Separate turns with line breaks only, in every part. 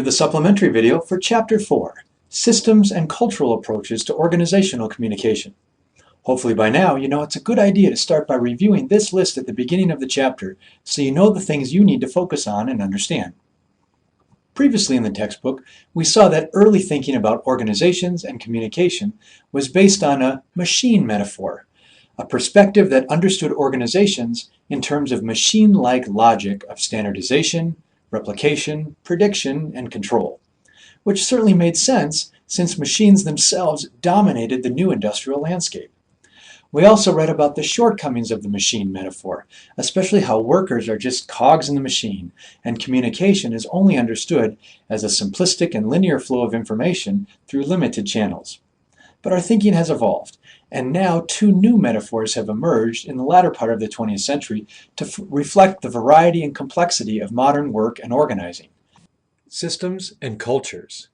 to the supplementary video for Chapter 4, Systems and Cultural Approaches to Organizational Communication. Hopefully by now you know it's a good idea to start by reviewing this list at the beginning of the chapter so you know the things you need to focus on and understand. Previously in the textbook, we saw that early thinking about organizations and communication was based on a machine metaphor, a perspective that understood organizations in terms of machine-like logic of standardization, replication, prediction, and control, which certainly made sense since machines themselves dominated the new industrial landscape. We also read about the shortcomings of the machine metaphor, especially how workers are just cogs in the machine, and communication is only understood as a simplistic and linear flow of information through limited channels. But our thinking has evolved, and now two new metaphors have emerged in the latter part of the 20th century to reflect the variety and complexity of modern work and organizing. Systems and cultures.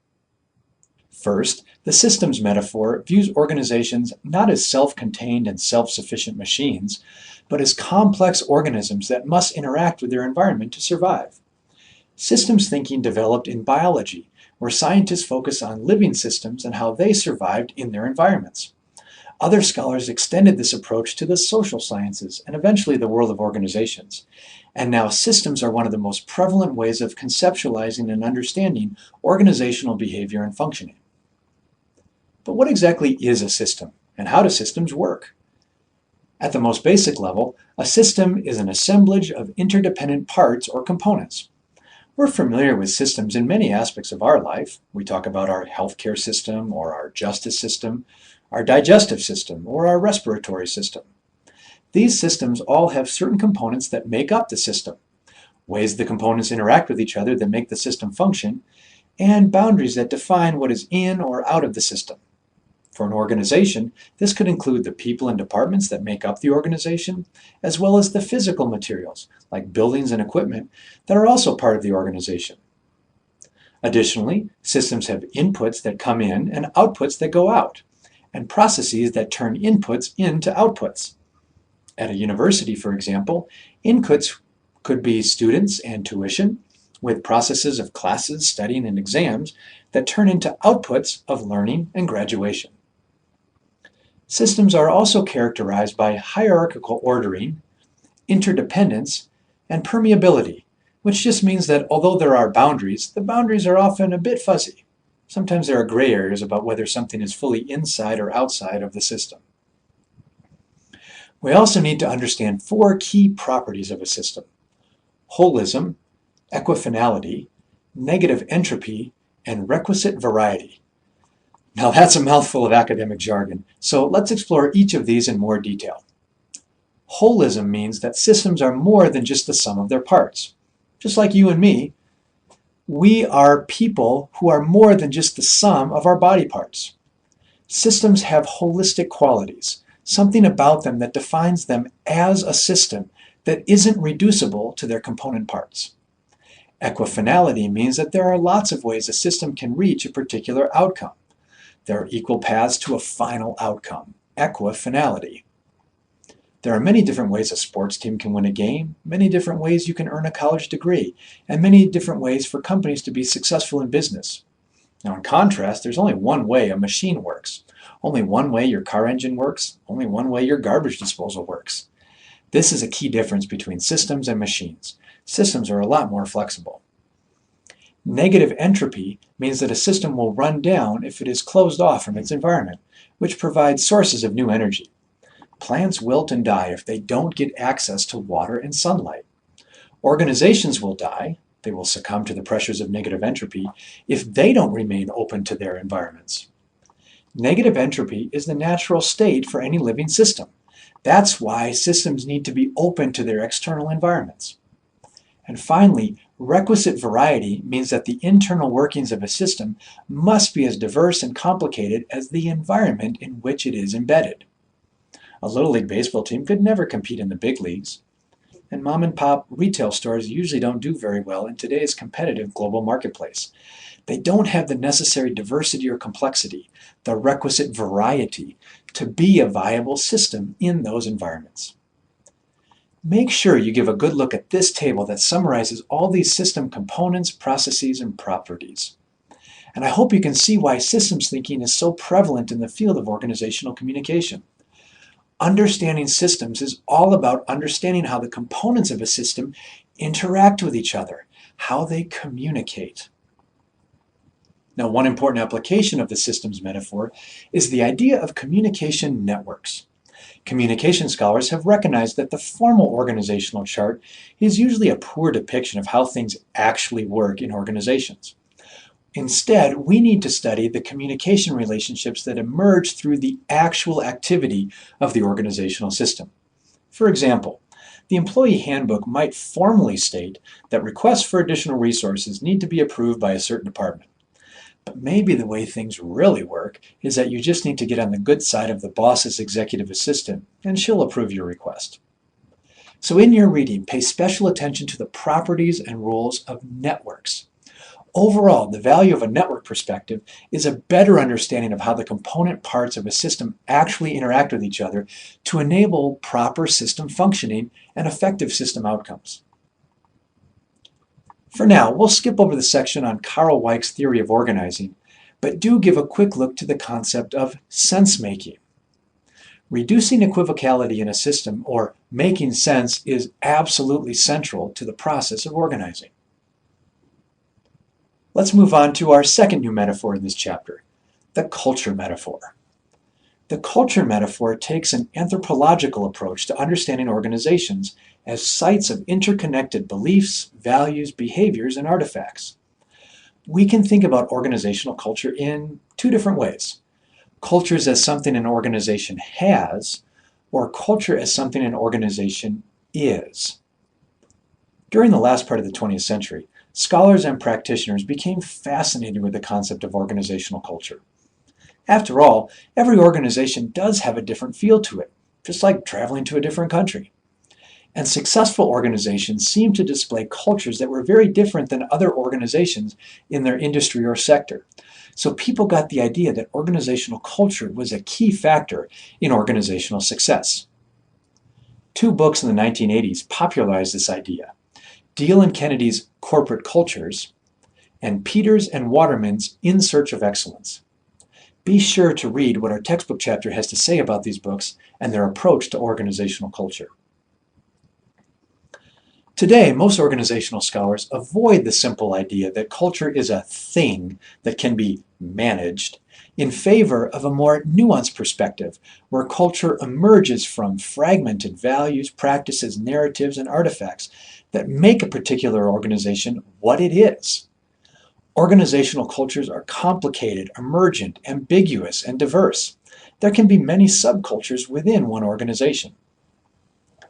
First, the systems metaphor views organizations not as self-contained and self-sufficient machines, but as complex organisms that must interact with their environment to survive. Systems thinking developed in biology, where scientists focus on living systems and how they survived in their environments. Other scholars extended this approach to the social sciences and eventually the world of organizations. And now systems are one of the most prevalent ways of conceptualizing and understanding organizational behavior and functioning. But what exactly is a system, and how do systems work? At the most basic level, a system is an assemblage of interdependent parts or components. We're familiar with systems in many aspects of our life. We talk about our healthcare system, or our justice system, our digestive system, or our respiratory system. These systems all have certain components that make up the system, ways the components interact with each other that make the system function, and boundaries that define what is in or out of the system. For an organization, this could include the people and departments that make up the organization, as well as the physical materials, like buildings and equipment, that are also part of the organization. Additionally, systems have inputs that come in and outputs that go out, and processes that turn inputs into outputs. At a university, for example, inputs could be students and tuition, with processes of classes, studying, and exams that turn into outputs of learning and graduation. Systems are also characterized by hierarchical ordering, interdependence, and permeability, which just means that although there are boundaries, the boundaries are often a bit fuzzy. Sometimes there are gray areas about whether something is fully inside or outside of the system. We also need to understand four key properties of a system: holism, equifinality, negative entropy, and requisite variety. Now that's a mouthful of academic jargon, so let's explore each of these in more detail. Holism means that systems are more than just the sum of their parts. Just like you and me, we are people who are more than just the sum of our body parts. Systems have holistic qualities, something about them that defines them as a system that isn't reducible to their component parts. Equifinality means that there are lots of ways a system can reach a particular outcome. There are equal paths to a final outcome, equifinality. There are many different ways a sports team can win a game, many different ways you can earn a college degree, and many different ways for companies to be successful in business. Now, in contrast, there's only one way a machine works, only one way your car engine works, only one way your garbage disposal works. This is a key difference between systems and machines. Systems are a lot more flexible. Negative entropy means that a system will run down if it is closed off from its environment, which provides sources of new energy. Plants wilt and die if they don't get access to water and sunlight. Organizations will die, they will succumb to the pressures of negative entropy, if they don't remain open to their environments. Negative entropy is the natural state for any living system. That's why systems need to be open to their external environments. And finally, requisite variety means that the internal workings of a system must be as diverse and complicated as the environment in which it is embedded. A Little League baseball team could never compete in the big leagues, and mom and pop retail stores usually don't do very well in today's competitive global marketplace. They don't have the necessary diversity or complexity, the requisite variety, to be a viable system in those environments. Make sure you give a good look at this table that summarizes all these system components, processes, and properties. And I hope you can see why systems thinking is so prevalent in the field of organizational communication. Understanding systems is all about understanding how the components of a system interact with each other, how they communicate. Now, one important application of the systems metaphor is the idea of communication networks. Communication scholars have recognized that the formal organizational chart is usually a poor depiction of how things actually work in organizations. Instead, we need to study the communication relationships that emerge through the actual activity of the organizational system. For example, the employee handbook might formally state that requests for additional resources need to be approved by a certain department. But maybe the way things really work is that you just need to get on the good side of the boss's executive assistant, and she'll approve your request. So in your reading, pay special attention to the properties and roles of networks. Overall, the value of a network perspective is a better understanding of how the component parts of a system actually interact with each other to enable proper system functioning and effective system outcomes. For now, we'll skip over the section on Carl Weick's theory of organizing, but do give a quick look to the concept of sense-making. Reducing equivocality in a system, or making sense, is absolutely central to the process of organizing. Let's move on to our second new metaphor in this chapter, the culture metaphor. The culture metaphor takes an anthropological approach to understanding organizations as sites of interconnected beliefs, values, behaviors, and artifacts. We can think about organizational culture in two different ways. Cultures as something an organization has, or culture as something an organization is. During the last part of the 20th century, scholars and practitioners became fascinated with the concept of organizational culture. After all, every organization does have a different feel to it, just like traveling to a different country. And successful organizations seem to display cultures that were very different than other organizations in their industry or sector. So people got the idea that organizational culture was a key factor in organizational success. Two books in the 1980s popularized this idea: Deal and Kennedy's Corporate Cultures, and Peters and Waterman's In Search of Excellence. Be sure to read what our textbook chapter has to say about these books and their approach to organizational culture. Today, most organizational scholars avoid the simple idea that culture is a thing that can be managed in favor of a more nuanced perspective where culture emerges from fragmented values, practices, narratives, and artifacts that make a particular organization what it is. Organizational cultures are complicated, emergent, ambiguous, and diverse. There can be many subcultures within one organization.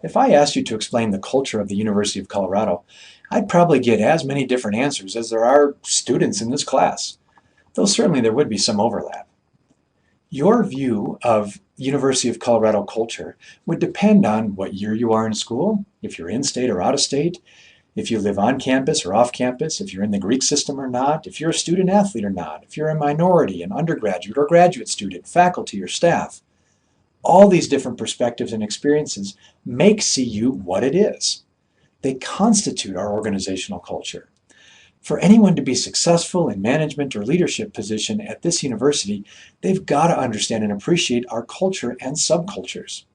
If I asked you to explain the culture of the University of Colorado, I'd probably get as many different answers as there are students in this class, though certainly there would be some overlap. Your view of University of Colorado culture would depend on what year you are in school, if you're in-state or out-of-state, if you live on campus or off campus, if you're in the Greek system or not, if you're a student athlete or not, if you're a minority, an undergraduate or graduate student, faculty or staff. All these different perspectives and experiences make CU what it is. They constitute our organizational culture. For anyone to be successful in management or leadership position at this university, they've got to understand and appreciate our culture and subcultures.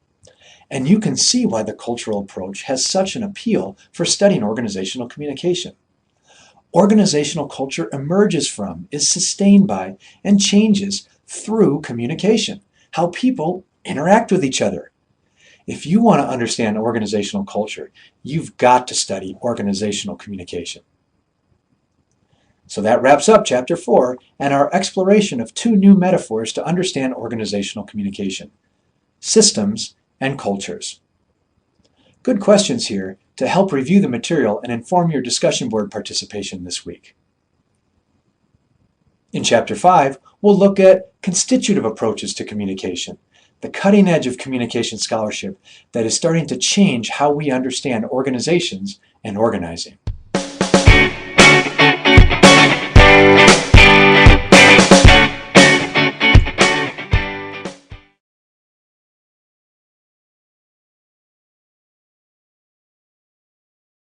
And you can see why the cultural approach has such an appeal for studying organizational communication. Organizational culture emerges from, is sustained by, and changes through communication, how people interact with each other. If you want to understand organizational culture, you've got to study organizational communication. So that wraps up Chapter 4 and our exploration of two new metaphors to understand organizational communication: systems and cultures. Good questions here to help review the material and inform your discussion board participation this week. In Chapter 5, we'll look at constitutive approaches to communication, the cutting edge of communication scholarship that is starting to change how we understand organizations and organizing.